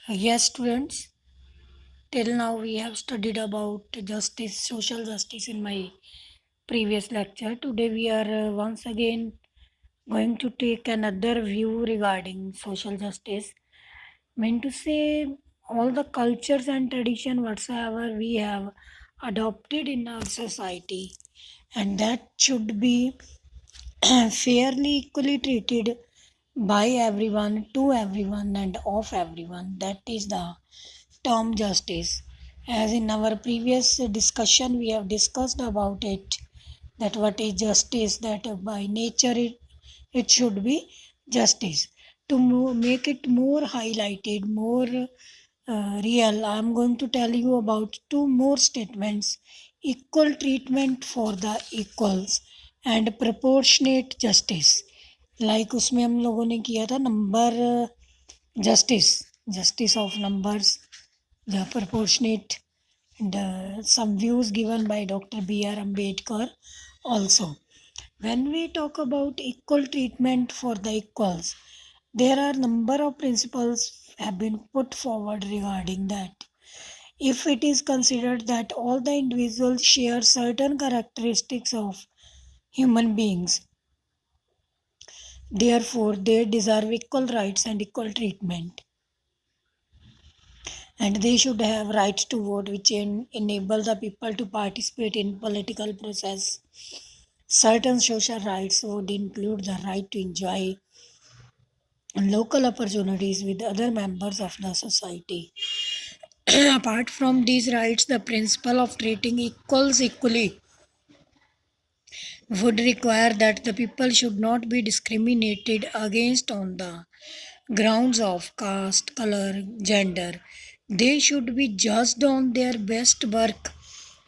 Yes, students, till now we have studied about justice, social justice in my previous lecture. Today we are once again going to take another view regarding social justice. Mean to say, all the cultures and tradition whatsoever we have adopted in our society, and that should be fairly equally treated by everyone, to everyone, and of everyone. That is the term justice. As in our previous discussion, we have discussed about it, that what is justice, that by nature it should be justice. To make it more highlighted, more real, I am going to tell you about two more statements: equal treatment for the equals and proportionate justice. Like उसमें हम लोगों ने किया था number justice, justice of numbers, the proportionate, and some views given by Dr. B.R. Ambedkar also. When we talk about equal treatment for the equals, there are number of principles have been put forward regarding that. If it is considered that all the individuals share certain characteristics of human beings, therefore they deserve equal rights and equal treatment, and they should have rights to vote, which enable the people to participate in political process. Certain social rights would include the right to enjoy local opportunities with other members of the society. Apart from these rights, the principle of treating equals equally would require that the people should not be discriminated against on the grounds of caste, color, gender. They should be judged on their best work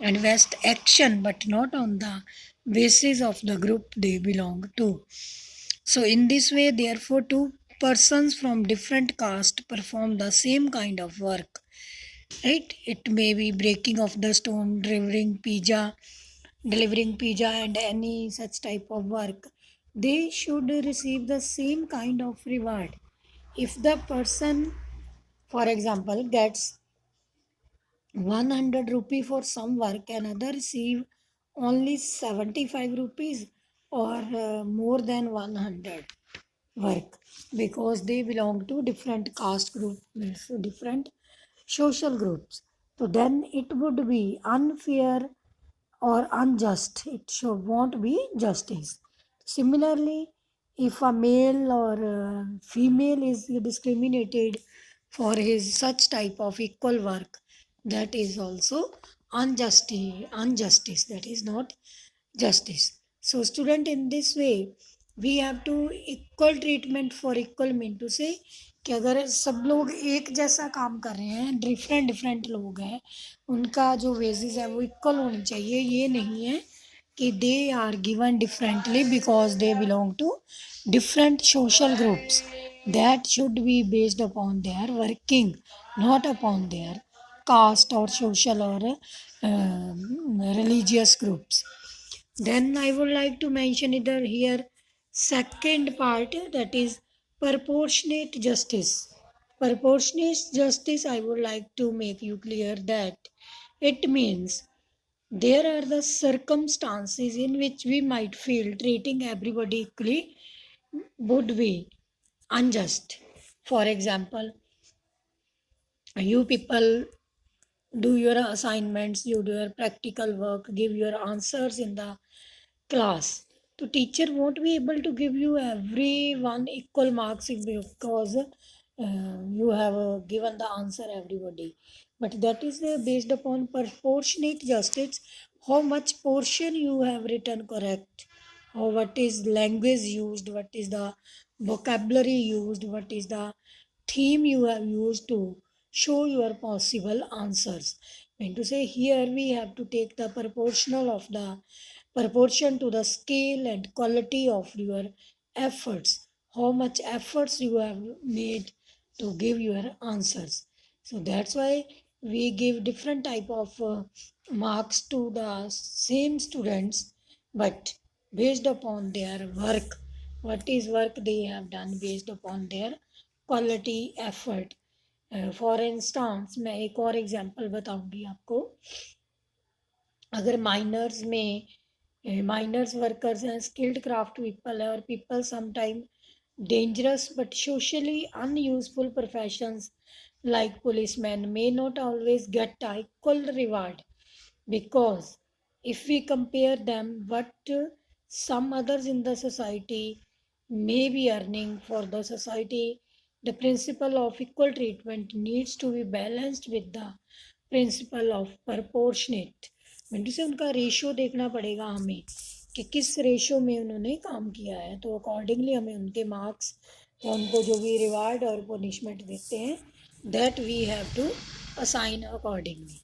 and best action, but not on the basis of the group they belong to. So, in this way, therefore, two persons from different caste perform the same kind of work. Right? It may be breaking of the stone, delivering pizza, and any such type of work. They should receive the same kind of reward. If the person, for example, gets 100 rupee for some work, another receive only 75 rupees, or more than 100 work, because they belong to different caste groups, different social groups. So then it would be unfair or unjust. It should won't be justice. Similarly, if a male or female is discriminated for his such type of equal work, that is also injustice. That is not justice. So, student, in this way, we have to equal treatment for equal mean to say कि अगर सब लोग एक जैसा काम कर रहे हैं, डिफरेंट डिफरेंट लोग हैं, उनका जो वेजेस है वो इक्वल होनी चाहिए. ये नहीं है कि they are given differently because they belong to different social groups. That should be based upon their working, not upon their caste or social or religious groups. Then I would like to mention either here second part, that is proportionate justice. Proportionate justice, I would like to make you clear that it means there are the circumstances in which we might feel treating everybody equally would be unjust. For example, you people do your assignments, you do your practical work, give your answers in the class. The teacher won't be able to give you everyone equal marks because you have given the answer everybody. But that is based upon proportionate justice. How much portion you have written correct, or what is language used, what is the vocabulary used, what is the theme you have used to show your possible answers. Mean to say, here we have to take the proportional of the proportion to the scale and quality of your efforts, how much efforts you have made to give your answers. So that's why we give different type of marks to the same students, but based upon their work, what is work they have done, based upon their quality effort. For instance मैं एक और example बताऊंगी आपको. अगर miners में miners workers हैं, skilled craft people है, और people sometime dangerous but socially unuseful professions like policemen may not always get equal reward, because if we compare them what some others in the society may be earning for the society, the principle of equal treatment needs to be balanced with the principle of proportionate. Mean से उनका ratio देखना पड़ेगा हमें कि किस ratio में उन्होंने काम किया है, तो अकॉर्डिंगली हमें उनके मार्क्स या उनको जो भी रिवार्ड और पनिशमेंट देते हैं that we have to assign accordingly.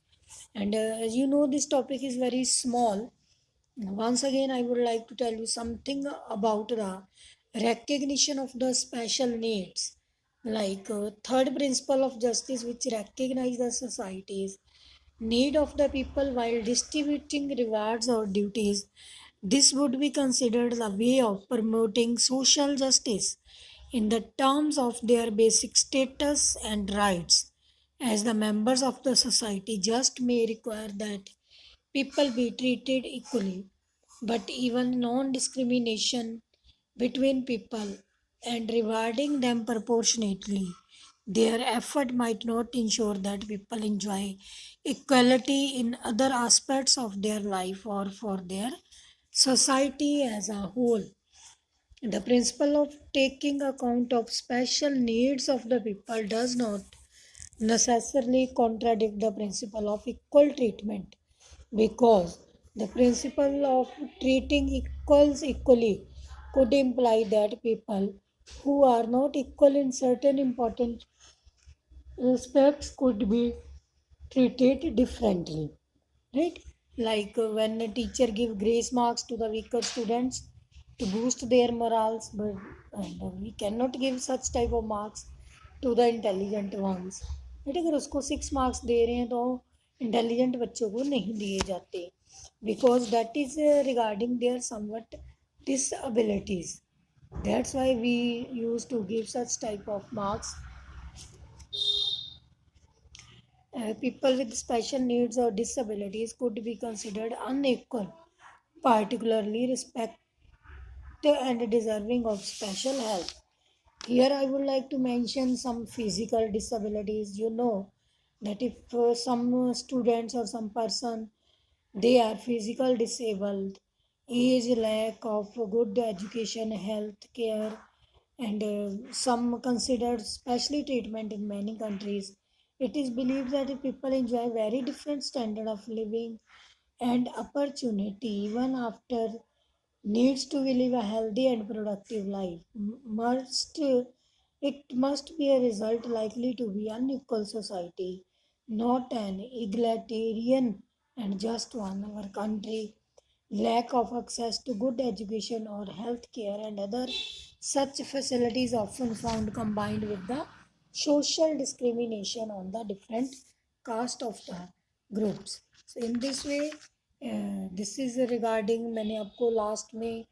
And as you know, this topic is very small. Once again, I would like to tell you something about the recognition of the special needs. Like third principle of justice, which recognize the society's need of the people while distributing rewards or duties. This would be considered the way of promoting social justice in the terms of their basic status and rights. As the members of the society just may require that people be treated equally, but even non discrimination between people and rewarding them proportionately. Their effort might not ensure that people enjoy equality in other aspects of their life or for their society as a whole. The principle of taking account of special needs of the people does not necessarily contradict the principle of equal treatment, because the principle of treating equals equally could imply that people who are not equal in certain important respects could be treated differently, right? Like when a teacher give grace marks to the weaker students to boost their morals, but we cannot give such type of marks to the intelligent ones, right? अगर उसको 6 marks दे रहे हैं तो intelligent बच्चों को नहीं दिए जाते, because that is regarding their somewhat disabilities. That's why we used to give such type of marks. People with special needs or disabilities could be considered unequal, particularly respected and deserving of special help. Here, I would like to mention some physical disabilities. You know that if some students or some person they are physical disabled, age, lack of good education, health care, and some considered specially treatment in many countries. It is believed that people enjoy very different standard of living and opportunity even after needs to live a healthy and productive life. It must be a result likely to be unequal society, not an egalitarian and just one. Our country lack of access to good education or health care and other such facilities often found combined with the social discrimination on the different caste of the groups. So in this way, this is regarding, मैंने आपको last में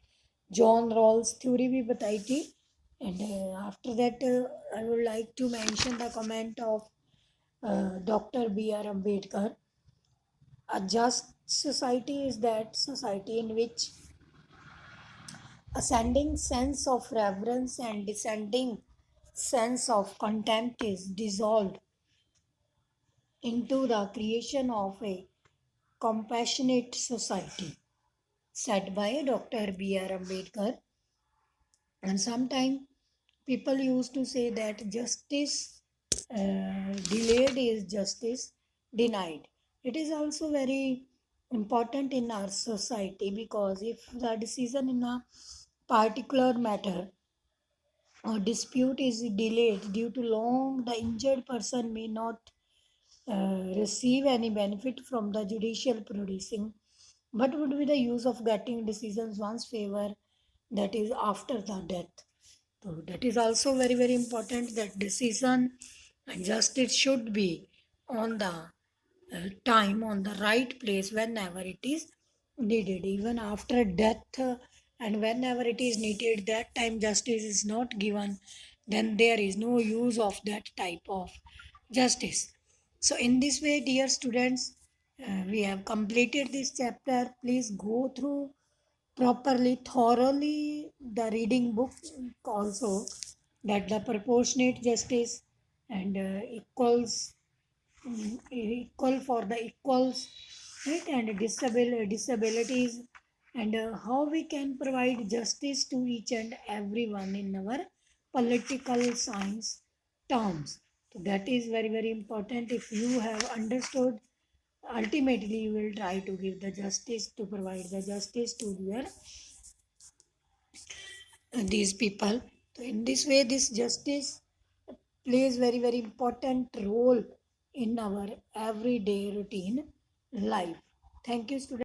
John Rawls theory भी बताई थी. And after that I would like to mention the comment of doctor B R Ambedkar. A just society is that society in which ascending sense of reverence and descending sense of contempt is dissolved into the creation of a compassionate society, said by Dr. B.R. Ambedkar. And sometimes people used to say that justice delayed is justice denied. It is also very important in our society, because if the decision in a particular matter or dispute is delayed due to long, the injured person may not receive any benefit from the judicial producing, but would be the use of getting decisions one's favor, that is after the death. So that is also very very important, that decision and justice should be on the time, on the right place, whenever it is needed, even after death. And whenever it is needed, that time justice is not given, then there is no use of that type of justice. So, in this way, dear students, we have completed this chapter. Please go through properly, thoroughly the reading book also, that the proportionate justice and equal for the equals, right, and disabilities, and how we can provide justice to each and everyone in our political science terms. So that is very very important. If you have understood, ultimately you will try to give the justice, to provide the justice to their these people. So in this way, this justice plays very very important role in our everyday routine life. Thank you, students.